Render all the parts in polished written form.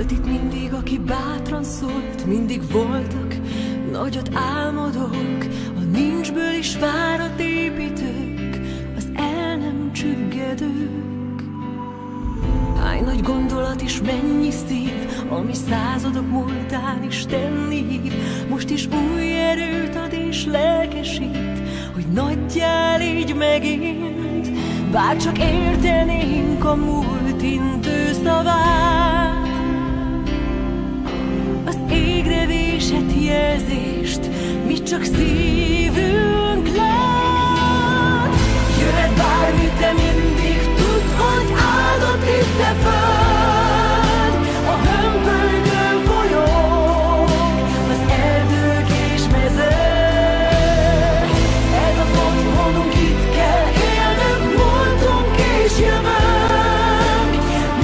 Volt itt mindig, aki bátran szólt, mindig voltak nagyot álmodók, a nincsből is várat építők, az el nem csüggedők. Hány nagy gondolat és mennyi szív, ami századok múltán Isten hív, most is új erőt ad és lelkesít, hogy nagyjá légy megint. Bárcsak értenénk a múlt intő szavát, az égre vésett jelzést, mi csak szívünk lát. Jöhet bármi, te mindig tudd, hogy áldott itt te föld, a hömpölygő folyók, az erdők és mezők. Ez az otthonunk, itt kell élnünk, múltunk és jövőnk.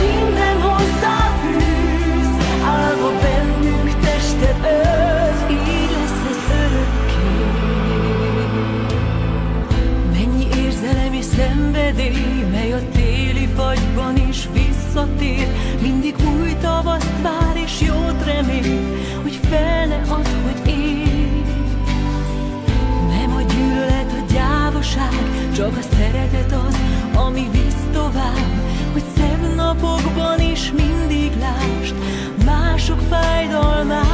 Minden hozzáfűz, állva bennünk testet ölt, így lesz ez örökké. Mennyi érzelem és szenvedély, mely a téli fagyban is visszatér, mindig új tavaszt vár és jót remél, hogy fel ne add, hogy él. Nem a gyűlölet, a gyávaság, csak a szeretet az, ami visz tovább, hogy szebb napokban is mindig lásd mások fájdalmát.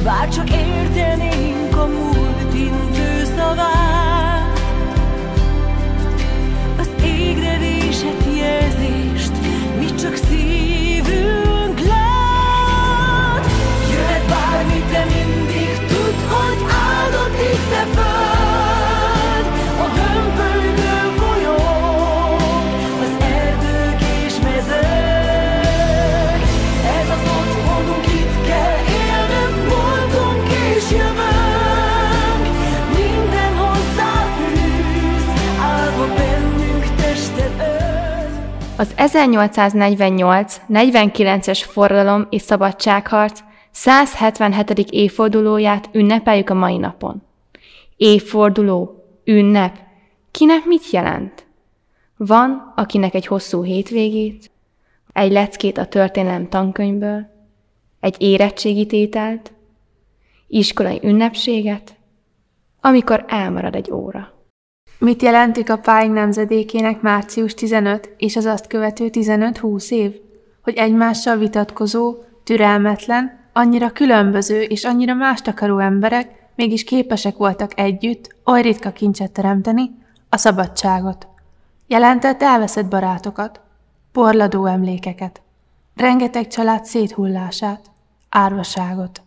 Bárcsak értenénk a múlt intő szavát, az égre vésett jelzést, mi csak szívünk lát. Jöhet bármi, te mindig tudd, hogy áldott itt te föld, a hömpölygő folyók, az erdők és mezők. Ez az otthonunk, itt kell élnünk, múltunk és jövőnk. Minden hozzáfűz, állva bennünk testet ölt. Az 1848-49-es forradalom és szabadságharc 177. évfordulóját ünnepeljük a mai napon. Évforduló, ünnep, kinek mit jelent? Van, akinek egy hosszú hétvégét, egy leckét a történelem tankönyvből, egy érettségítételt, iskolai ünnepséget, amikor elmarad egy óra. Mit jelentik a páink nemzedékének március 15 és az azt követő 15-20 év? Hogy egymással vitatkozó, türelmetlen, annyira különböző és annyira mást akaró emberek mégis képesek voltak együtt oly ritka kincset teremteni, a szabadságot. Jelentett elveszett barátokat, porladó emlékeket, rengeteg család széthullását, árvaságot,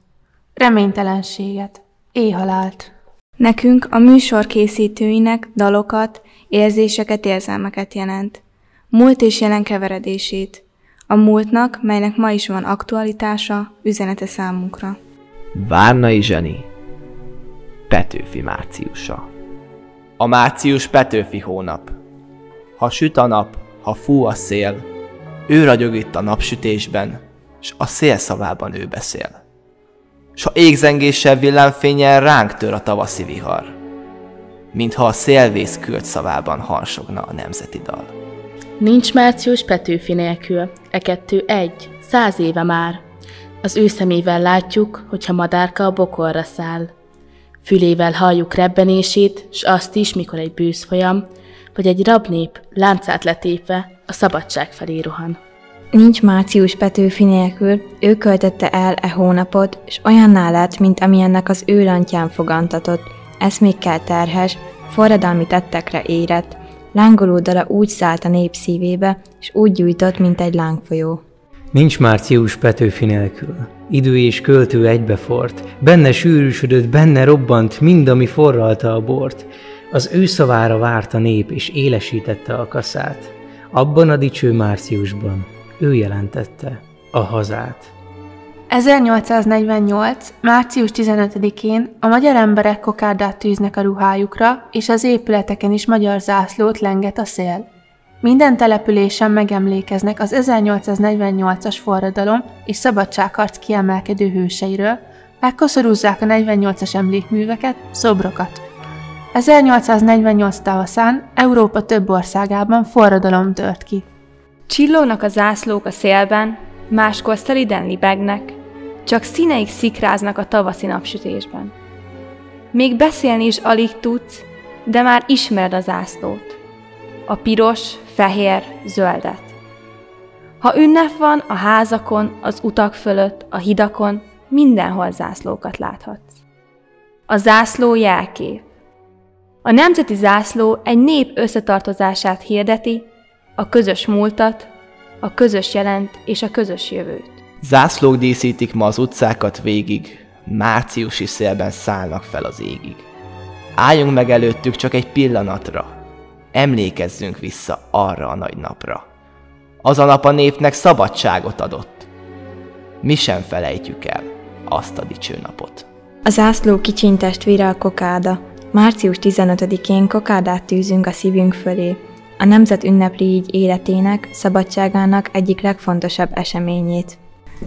reménytelenséget, éhhalált. Nekünk, a műsor készítőinek dalokat, érzéseket, érzelmeket jelent. Múlt és jelen keveredését. A múltnak, melynek ma is van aktualitása, üzenete számunkra. Várnai Zseni, Petőfi márciusa. A március Petőfi hónap. Ha süt a nap, ha fú a szél, ő ragyog itt a napsütésben, s a szél szavában ő beszél. S ha égzengéssel villámfénnyel ránk tör a tavaszi vihar, mintha a szélvész küld szavában harsogna a nemzeti dal. Nincs március Petőfi nélkül, e kettő egy, 100 éve már. Az ő szemével látjuk, hogyha madárka a bokorra száll. Fülével halljuk rebbenését, s azt is, mikor egy bűzfolyam, vagy egy rabnép láncát letépve a szabadság felé rohan. Nincs március Petőfi nélkül, ő költötte el e hónapot, s olyanná lett, mint amilyennek az ő rantján fogantatott, eszmékkel terhes, forradalmi tettekre érett, lángoló dala úgy szállt a nép szívébe, s úgy gyújtott, mint egy lángfolyó. Nincs március Petőfi nélkül. Idő és költő egybefort, benne sűrűsödött, benne robbant mind, ami forralta a bort. Az ő szavára várt a nép, és élesítette a kaszát. Abban a dicső márciusban ő jelentette a hazát. 1848. március 15-én a magyar emberek kokárdát tűznek a ruhájukra, és az épületeken is magyar zászlót lenget a szél. Minden településen megemlékeznek az 1848-as forradalom és szabadságharc kiemelkedő hőseiről, megkoszorúzzák a 48-as emlékműveket, szobrokat. 1848 tavaszán Európa több országában forradalom tört ki. Csillognak a zászlók a szélben, máskor szeliden libegnek, csak színeik szikráznak a tavaszi napsütésben. Még beszélni is alig tudsz, de már ismered a zászlót. A piros, fehér, zöldet. Ha ünnep van a házakon, az utak fölött, a hidakon, mindenhol zászlókat láthatsz. A zászló jelkép. A nemzeti zászló egy nép összetartozását hirdeti, a közös múltat, a közös jelent és a közös jövőt. Zászlók díszítik ma az utcákat végig, márciusi szélben szállnak fel az égig. Álljunk meg előttük csak egy pillanatra, emlékezzünk vissza arra a nagy napra. Az a nap a népnek szabadságot adott. Mi sem felejtjük el azt a dicső napot. A zászló kicsiny testvére a kokáda. Március 15-én kokádát tűzünk a szívünk fölé. A nemzet ünnepli így életének, szabadságának egyik legfontosabb eseményét.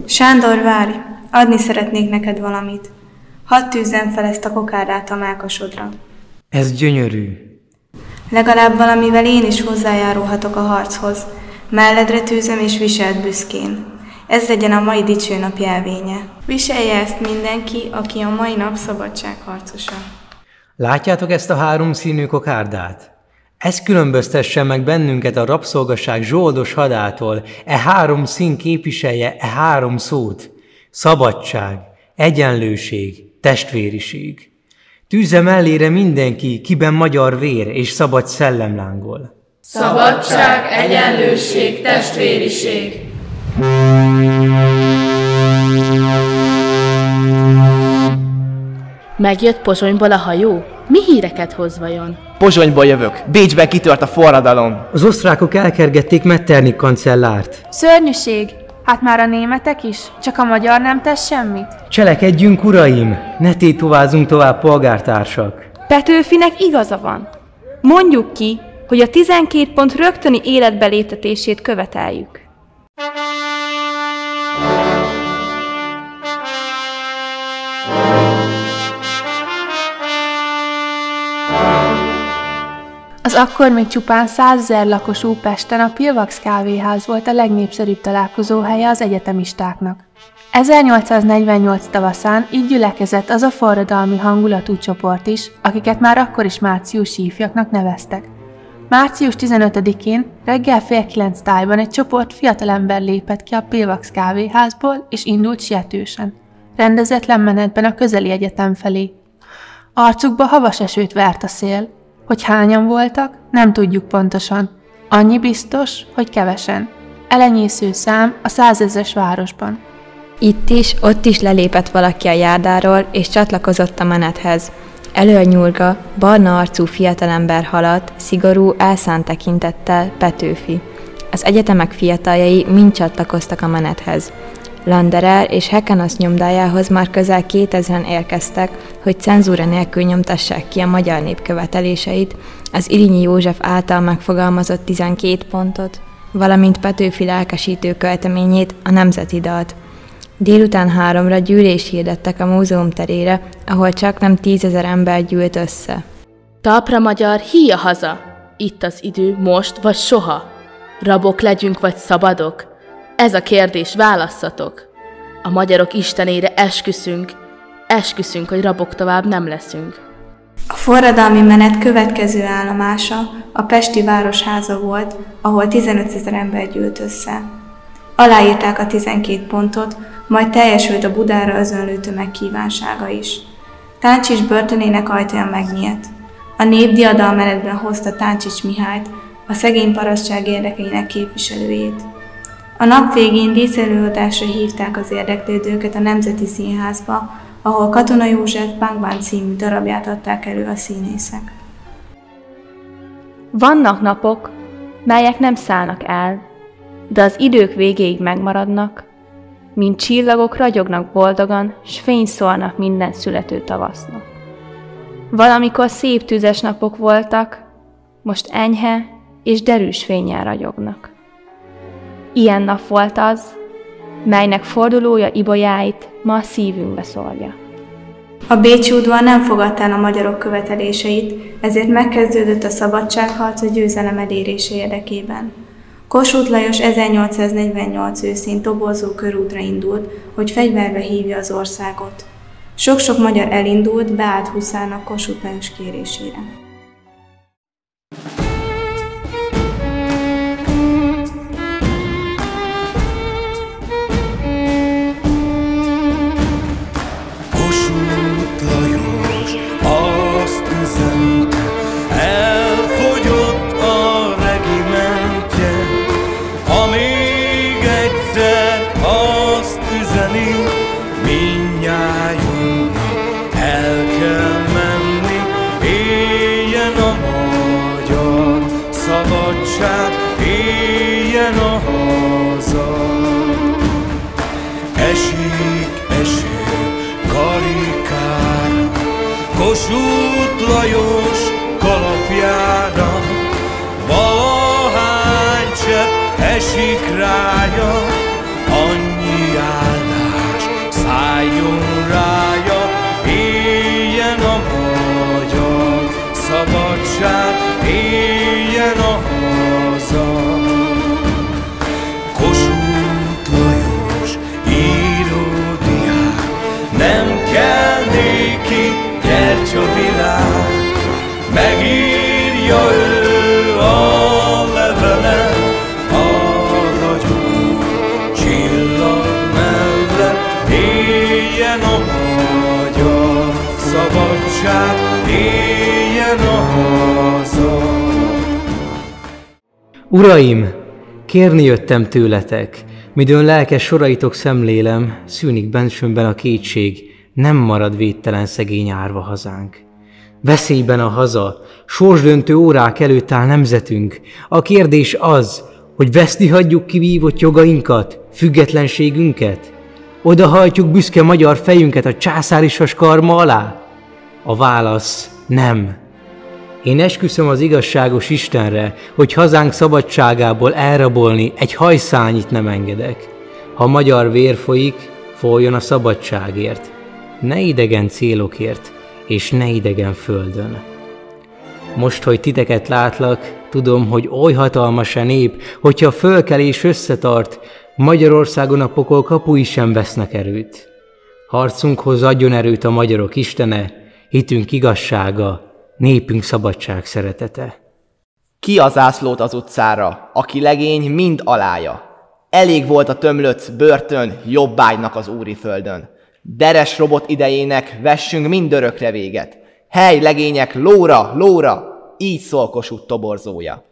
Sándor, várj! Adni szeretnék neked valamit. Hadd tűzzem fel ezt a kokádát a mákosodra. Ez gyönyörű. Legalább valamivel én is hozzájárulhatok a harchoz. Melledre tűzöm és viseld büszkén. Ez legyen a mai dicsőnap jelvénye. Viselje ezt mindenki, aki a mai nap szabadságharcosa. Látjátok ezt a 3 színű kokárdát? Ez különböztesse meg bennünket a rabszolgaság zsoldos hadától. 3 szín képviselje 3 szót. Szabadság, egyenlőség, testvériség. Tűzze mellére mindenki, kiben magyar vér és szabad szellem lángol. Szabadság, egyenlőség, testvériség. Megjött Pozsonyból a hajó? Mi híreket hoz vajon? Pozsonyból jövök, Bécsben kitört a forradalom. Az osztrákok elkergették Metternich kancellárt. Szörnyűség! Hát már a németek is? Csak a magyar nem tesz semmit? Cselekedjünk, uraim! Ne tétovázunk tovább, polgártársak! Petőfinek igaza van. Mondjuk ki, hogy a 12 pont rögtöni életbe léptetését követeljük. Az akkor még csupán 100 000 lakosú Pesten a Pilvax kávéház volt a legnépszerűbb találkozóhelye az egyetemistáknak. 1848 tavaszán így gyülekezett az a forradalmi hangulatú csoport is, akiket már akkor is márciusi ifjaknak neveztek. Március 15-én reggel 8:30 tájban egy csoport fiatalember lépett ki a Pilvax kávéházból és indult sietősen, rendezetlen menetben a közeli egyetem felé. Arcukba havas esőt vert a szél. Hogy hányan voltak, nem tudjuk pontosan. Annyi biztos, hogy kevesen. Elenyésző szám a 100 000-es városban. Itt is, ott is lelépett valaki a járdáról, és csatlakozott a menethez. Elől barna arcú fiatalember haladt, szigorú, elszánt tekintettel Petőfi. Az egyetemek fiataljai mind csatlakoztak a menethez. Landerer és Hekenasz nyomdájához már közel 2000-en érkeztek, hogy cenzúra nélkül nyomtassák ki a magyar nép követeléseit, az Irínyi József által megfogalmazott 12 pontot, valamint Petőfi lelkesítő költeményét, a Nemzeti Dalt. Délután 3-ra gyűlést hirdettek a múzeum terére, ahol csaknem 10 000 ember gyűlt össze. Talpra magyar, híja haza! Itt az idő, most vagy soha. Rabok legyünk vagy szabadok? Ez a kérdés, válasszatok! A magyarok istenére esküszünk, hogy rabok tovább nem leszünk. A forradalmi menet következő állomása a pesti városháza volt, ahol 15 000 ember gyűlt össze. Aláírták a 12 pontot, majd teljesült a Budára özönlő tömeg kívánsága is. Táncsics börtönének ajtaja megnyílt. A nép diadalmenetben hozta Táncsics Mihályt, a szegény parasztság érdekeinek képviselőjét. A nap végén díszelőadásra hívták az érdeklődőket a Nemzeti Színházba, ahol Katona József Bang-Bang című darabját adták elő a színészek. Vannak napok, melyek nem szállnak el, de az idők végéig megmaradnak, mint csillagok ragyognak boldogan, s fényszólnak minden születő tavasznak. Valamikor szép tüzes napok voltak, most enyhe és derűs fénnyel ragyognak. Ilyen nap volt az, melynek fordulója ibolyáit ma a szívünkbe szórja. A bécsi udvar nem fogadta el a magyarok követeléseit, ezért megkezdődött a szabadságharc a győzelem elérése érdekében. Kossuth Lajos 1848 őszén toborzó körútra indult, hogy fegyverbe hívja az országot. Sok-sok magyar elindult, beállt Huszárnak Kossuth Lajos kérésére. Kossuth Lajos azt üzente, elfogyott a regimentje, ha még egyszer azt üzeni, mindnyájunknak el kell menni, éljen a magyar szabadság, éljen a haza. Esik eső karikára, Kossuth Lajos kalapjára, valahány csepp esik rája, annyi áldás szálljon rája, éljen a magyar szabadság, éljen a haza. Kossuth Lajos író-diák, nem kell néki gyertyavilág, megírja ő a levelet a ragyogó csillag mellett, éljen a magyar szabadság, éljen a haza. Uraim, kérni jöttem tőletek, midőn lelkes soraitok szemlélem, szűnik bensőmben a kétség, nem marad védtelen szegény árva hazánk. Veszélyben a haza, sorsdöntő órák előtt áll nemzetünk. A kérdés az, hogy veszni hagyjuk kivívott jogainkat, függetlenségünket? Odahajtjuk büszke magyar fejünket a császári karma alá? A válasz nem. Én esküszöm az igazságos Istenre, hogy hazánk szabadságából elrabolni egy hajszányit nem engedek. Ha magyar vér folyik, folyjon a szabadságért, ne idegen célokért, és ne idegen földön. Most, hogy titeket látlak, tudom, hogy oly hatalmas a nép, hogyha fölkel és összetart, Magyarországon a pokol kapui sem vesznek erőt. Harcunkhoz adjon erőt a magyarok Istene, hitünk igazsága, népünk szabadság szeretete. Ki a zászlót az utcára, aki legény mind alája? Elég volt a tömlöc börtön jobbágynak az úri földön. Deres robot idejének vessünk mindörökre véget. Hely, legények, lóra, lóra! Így szól Kossuth toborzója.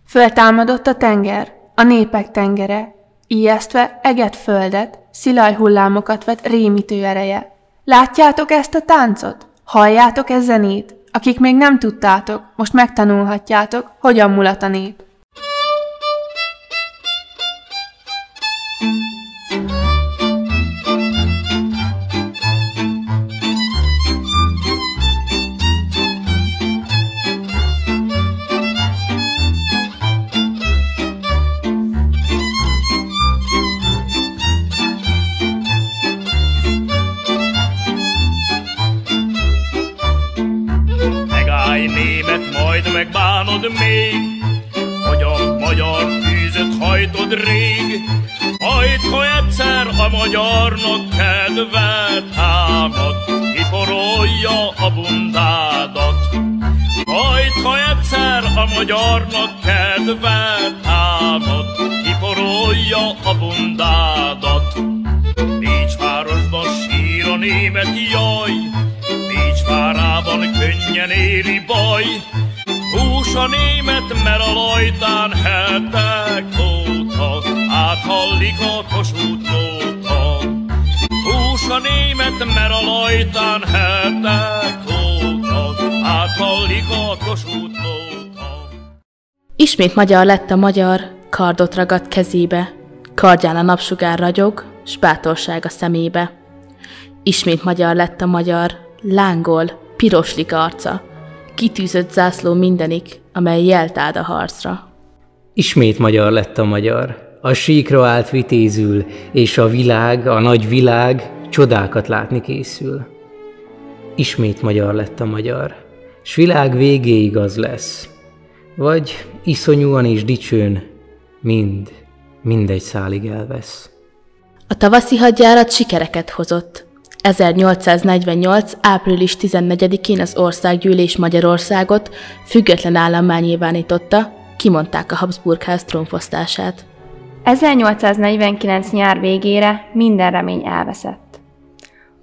Föltámadott a tenger, a népek tengere, ijesztve eget földet, szilaj hullámokat vett rémítő ereje. Látjátok ezt a táncot? Halljátok e zenét? Akik még nem tudtátok, most megtanulhatjátok, hogyan mulat a nép. Majd megbánod még, hogy a magyar tűzöt hajtod rég. Majd, ha egyszer a magyarnak kedve támad, kiporolja a bundádat. Majd, ha egyszer a magyarnak kedve támad, kiporolja a bundádat. Bécsvárosban sír a német jaj, Bécsvárában könnyen éri baj. Hús a német, mert a lajtán hetek óta áthallik a Kossuth nóta. Hús a német, mert a lajtán hetek óta áthallik a Kossuth nóta. Ismét magyar lett a magyar, kardot ragadt kezébe, kardján a napsugár ragyog, s bátorság a szemébe. Ismét magyar lett a magyar, lángol, piroslik arca, kitűzött zászló mindenik, amely jelt áld a harcra. Ismét magyar lett a magyar, a síkra állt vitézül, és a világ, a nagy világ csodákat látni készül. Ismét magyar lett a magyar, s világ végéig az lesz. Vagy iszonyúan és dicsőn mindegy szálig elvesz. A tavaszi hadjárat sikereket hozott. 1848. április 14-én az Országgyűlés Magyarországot független állammá nyilvánította, kimondták a Habsburg-ház trónfosztását. 1849 nyár végére minden remény elveszett.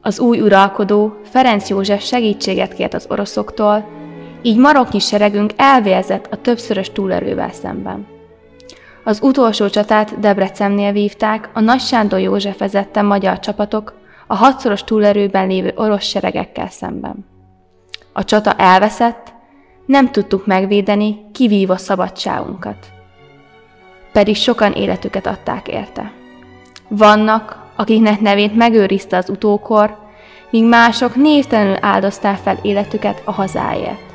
Az új uralkodó, Ferenc József segítséget kért az oroszoktól, így maroknyi seregünk elvérzett a többszörös túlerővel szemben. Az utolsó csatát Debrecennél vívták a Nagy Sándor József vezette magyar csapatok a 6-szoros túlerőben lévő orosz seregekkel szemben. A csata elveszett, nem tudtuk megvédeni, kivívva szabadságunkat. Pedig sokan életüket adták érte. Vannak, akiknek nevét megőrizte az utókor, míg mások névtelenül áldozták fel életüket a hazáért.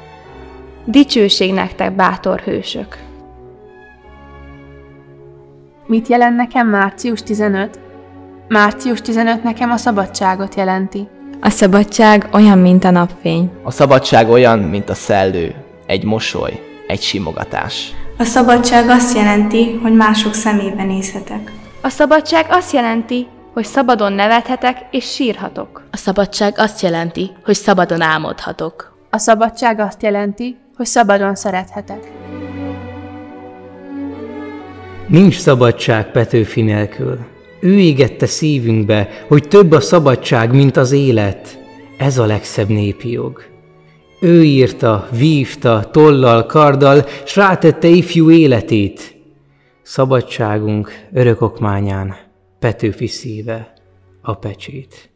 Dicsőség nektek, bátor hősök! Mit jelent nekem március 15? Március 15 nekem a szabadságot jelenti. A szabadság olyan, mint a napfény. A szabadság olyan, mint a szellő, egy mosoly, egy simogatás. A szabadság azt jelenti, hogy mások szemébe nézhetek. A szabadság azt jelenti, hogy szabadon nevethetek és sírhatok. A szabadság azt jelenti, hogy szabadon álmodhatok. A szabadság azt jelenti, hogy szabadon szerethetek. Nincs szabadság Petőfi nélkül. Ő égette szívünkbe, hogy több a szabadság, mint az élet. Ez a legszebb népi jog. Ő írta, vívta, tollal, karddal, s rátette ifjú életét. Szabadságunk örök okmányán Petőfi szíve a pecsét.